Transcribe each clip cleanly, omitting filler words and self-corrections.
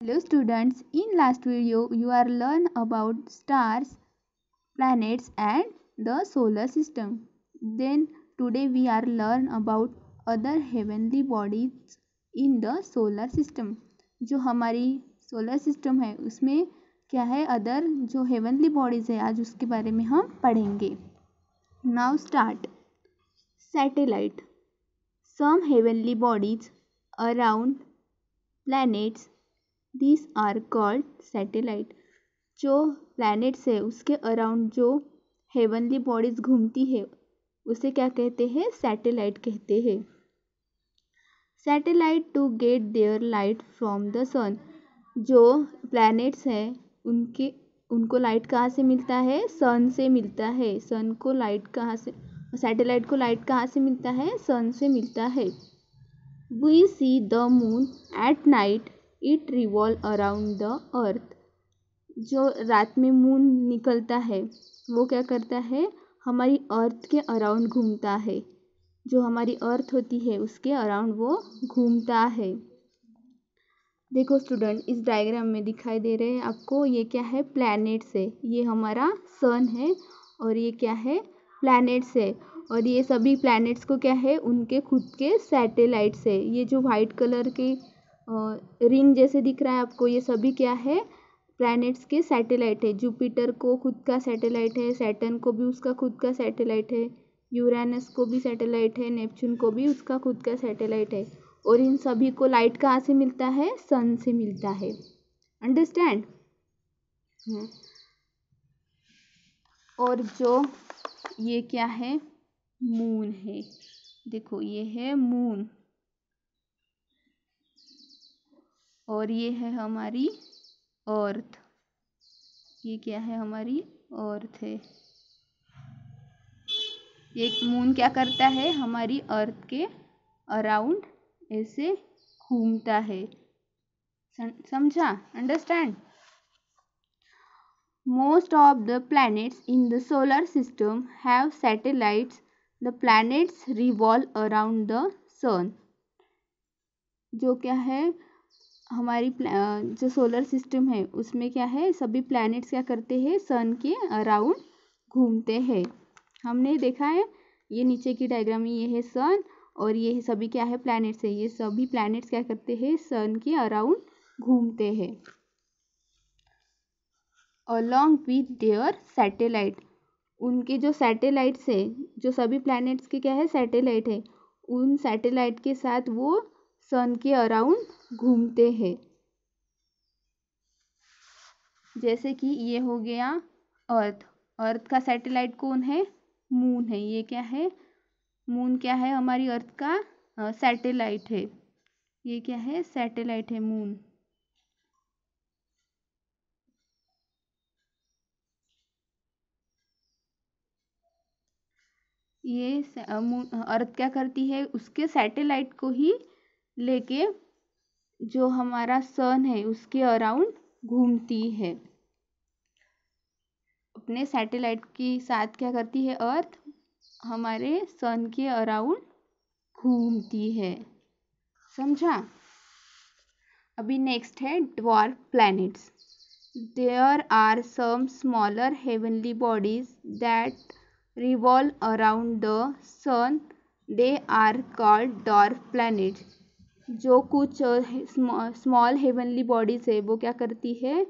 Hello students, in last video you are learn about stars, planets and the solar system. Then today we are learn about other heavenly bodies in the solar system. जो हमारी solar system है उसमें क्या है other जो heavenly bodies है आज उसके बारे में हम पढ़ेंगे. Now start. Satellite. Some heavenly bodies around planets this are called satellite. जो प्लैनेट्स है उसके अराउंड जो हेवनली बॉडीज घूमती है उसे क्या कहते हैं? सैटेलाइट कहते हैं. Satellite to get there light from the sun. जो प्लैनेट्स हैं उनको लाइट कहाँ से मिलता है? सन से मिलता है. सन को लाइट कहाँ से, सैटेलाइट को लाइट कहाँ से मिलता है? सन से मिलता है. We see the moon at night, it revolve around the earth. जो रात में मून निकलता है वो क्या करता है? हमारी अर्थ के अराउंड घूमता है. जो हमारी अर्थ होती है उसके अराउंड वो घूमता है. देखो स्टूडेंट, इस डायग्राम में दिखाई दे रहे हैं आपको, ये क्या है? प्लैनेट्स है. ये हमारा सन है और ये क्या है? प्लैनेट्स है. और ये सभी प्लैनेट्स को क्या है? उनके खुद के सैटेलाइट्स है. ये जो वाइट कलर के रिंग जैसे दिख रहा है आपको, ये सभी क्या है? प्लैनेट्स के सैटेलाइट है. जुपिटर को खुद का सैटेलाइट है, सैटर्न को भी उसका खुद का सैटेलाइट है, यूरेनस को भी सैटेलाइट है, नेपच्यून को भी उसका खुद का सैटेलाइट है. और इन सभी को लाइट कहाँ से मिलता है? सन से मिलता है. अंडरस्टैंड. और जो ये क्या है? मून है. देखो ये है मून और ये है हमारी अर्थ. ये क्या है? हमारी अर्थ है. एक मून क्या करता है? हमारी अर्थ के अराउंड ऐसे घूमता है. समझा? Understand. Most of the planets in the solar system have satellites. The planets revolve around the sun. जो क्या है? हमारी जो सोलर सिस्टम है उसमें क्या है? सभी प्लैनेट्स क्या करते हैं? सन के अराउंड घूमते हैं. हमने देखा है ये नीचे की डायग्राम में, ये है सन और ये सभी क्या है? प्लैनेट्स है. ये सभी प्लैनेट्स क्या करते हैं? सन के अराउंड घूमते हैं along with their सैटेलाइट. उनके जो सैटेलाइट्स है, जो सभी प्लैनेट्स के क्या है? सैटेलाइट है. उन सैटेलाइट के साथ वो सन के अराउंड घूमते हैं. जैसे कि ये हो गया अर्थ. अर्थ का सैटेलाइट कौन है? मून है. ये क्या है? मून क्या है? हमारी अर्थ का सैटेलाइट है. ये क्या है? सैटेलाइट है मून. ये अर्थ क्या करती है? उसके सैटेलाइट को ही लेके जो हमारा सन है उसके अराउंड घूमती है. अपने सैटेलाइट के साथ क्या करती है? अर्थ हमारे सन के अराउंड घूमती है. समझा? अभी नेक्स्ट है dwarf planets. There are some smaller heavenly bodies that revolve around the sun. They are called dwarf planets. जो कुछ स्मॉल हेवनली बॉडीज है वो क्या करती है?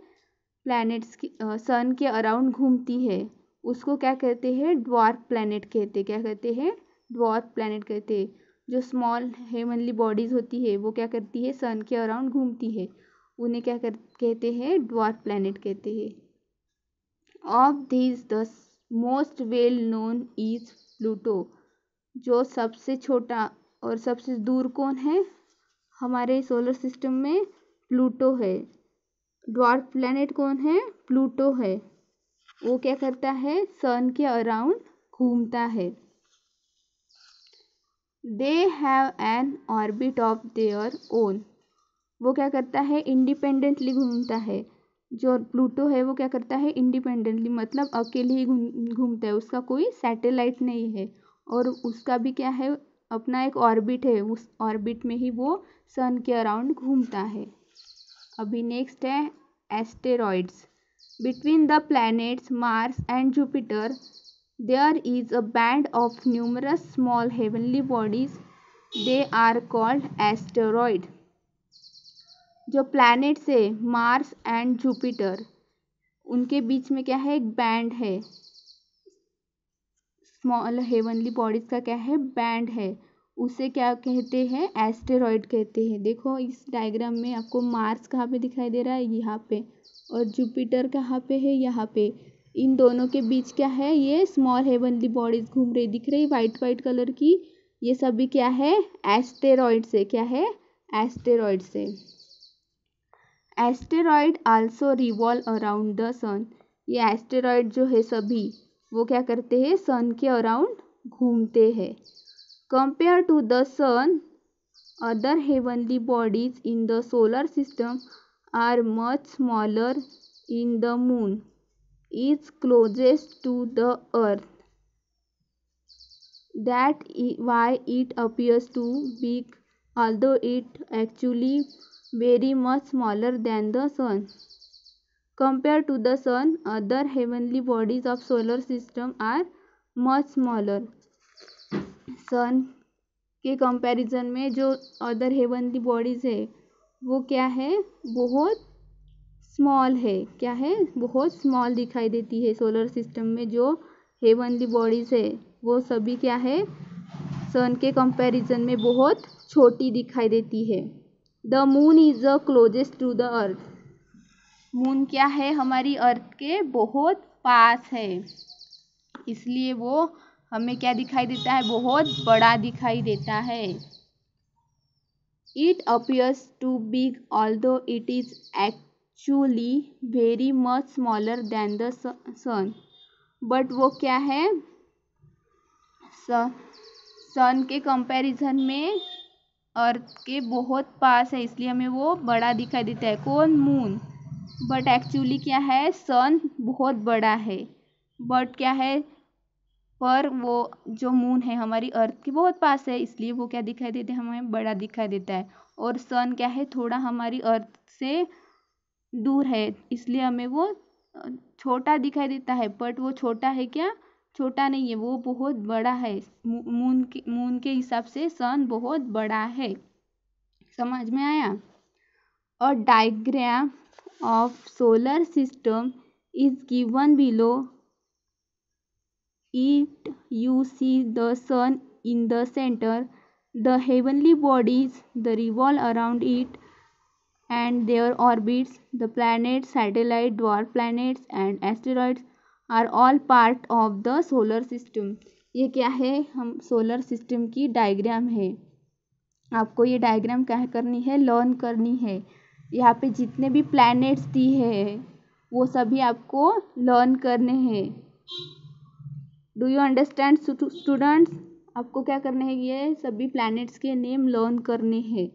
प्लैनेट्स की सन के अराउंड घूमती है. उसको क्या कहते हैं? ड्वार्फ प्लैनेट कहते. क्या कहते हैं? ड्वार्फ प्लैनेट कहते हैं. जो स्मॉल हेवनली बॉडीज होती है वो क्या करती है? सन के अराउंड घूमती है. उन्हें क्या कहते हैं? ड्वार्फ प्लैनेट कहते हैं. Of this the most well known is Pluto. जो सबसे छोटा और सबसे दूर कौन है हमारे सोलर सिस्टम में? प्लूटो है. ड्वार्फ प्लैनेट कौन है? प्लूटो है. वो क्या करता है? सन के अराउंड घूमता है. They have an orbit of their own. वो क्या करता है? इंडिपेंडेंटली घूमता है. जो प्लूटो है वो क्या करता है? इंडिपेंडेंटली मतलब अकेले ही घूमता है. उसका कोई सैटेलाइट नहीं है और उसका भी क्या है? अपना एक ऑर्बिट है. उस ऑर्बिट में ही वो सन के अराउंड घूमता है. अभी नेक्स्ट है asteroids. Between the planets Mars and Jupiter there is a band of numerous small heavenly bodies, they are called asteroid. जो प्लैनेट्स है मार्स एंड जुपिटर, उनके बीच में क्या है, एक बैंड है, स्मॉल हेवनली बॉडीज का क्या है, बैंड है, उसे क्या कहते हैं, एस्टेरॉइड कहते हैं। देखो इस डायग्राम में आपको मार्स कहाँ पे दिखाई दे रहा है, यहाँ पे, और जुपिटर कहाँ पे है, यहाँ पे। इन दोनों के बीच क्या है, ये स्मॉल हेवनली बॉडीज घूम रही दिख रही वाइट वाइट कलर की, ये सभी क्या है, एस्टेरॉइड से, क्या है, एस्टेरॉइड से। Asteroid also revolve around the sun. ये एस्टेरॉइड जो है सभी वो क्या करते हैं, सन के अराउंड घूमते हैं। Compare to the sun other heavenly bodies in the solar system are much smaller in the moon is closest to the earth, that why it appears too big, although it actually very much smaller than the sun. Compared to the sun, other heavenly bodies of solar system are much smaller. सन के comparison में जो other heavenly bodies है वो क्या है, बहुत small है, क्या है, बहुत स्मॉल दिखाई देती है। सोलर सिस्टम में जो हेवनली बॉडीज है वो सभी क्या है, सन के कंपैरिजन में बहुत छोटी दिखाई देती है। The moon is the closest to the earth. Moon क्या है, हमारी अर्थ के बहुत पास है, इसलिए वो हमें क्या दिखाई देता है, बहुत बड़ा दिखाई देता है। It appears to big although it is actually very much smaller than the sun. But वो क्या है, सन के कंपैरिजन में अर्थ के बहुत पास है, इसलिए हमें वो बड़ा दिखाई देता है। कौन, मून। बट एक्चुअली क्या है, सन बहुत बड़ा है, बट क्या है, पर वो जो मून है हमारी अर्थ के बहुत पास है, इसलिए वो क्या दिखाई देता है, हमें बड़ा दिखाई देता है। और सन क्या है, थोड़ा हमारी अर्थ से दूर है, इसलिए हमें वो छोटा दिखाई देता है। बट वो छोटा है क्या, छोटा नहीं है, वो बहुत बड़ा है। मून के हिसाब से सन बहुत बड़ा है। समझ में आया। A diagram of solar system is given below. It you see the sun in the center, the heavenly bodies the revolve around it and their orbits, the planets, satellite, dwarf planets and asteroids are all part of the solar system. ये क्या है, हम solar system की diagram है। आपको ये diagram क्या करनी है, लर्न करनी है। यहाँ पे जितने भी प्लैनेट्स दी है वो सभी आपको लर्न करने हैं। Do you understand students. आपको क्या करना है, ये सभी प्लैनेट्स के नेम लर्न करने हैं।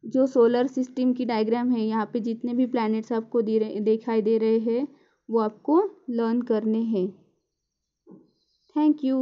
जो सोलर सिस्टम की डायग्राम है, यहाँ पे जितने भी प्लैनेट्स आपको दिखाई दे रहे हैं वो आपको लर्न करने हैं। Thank you.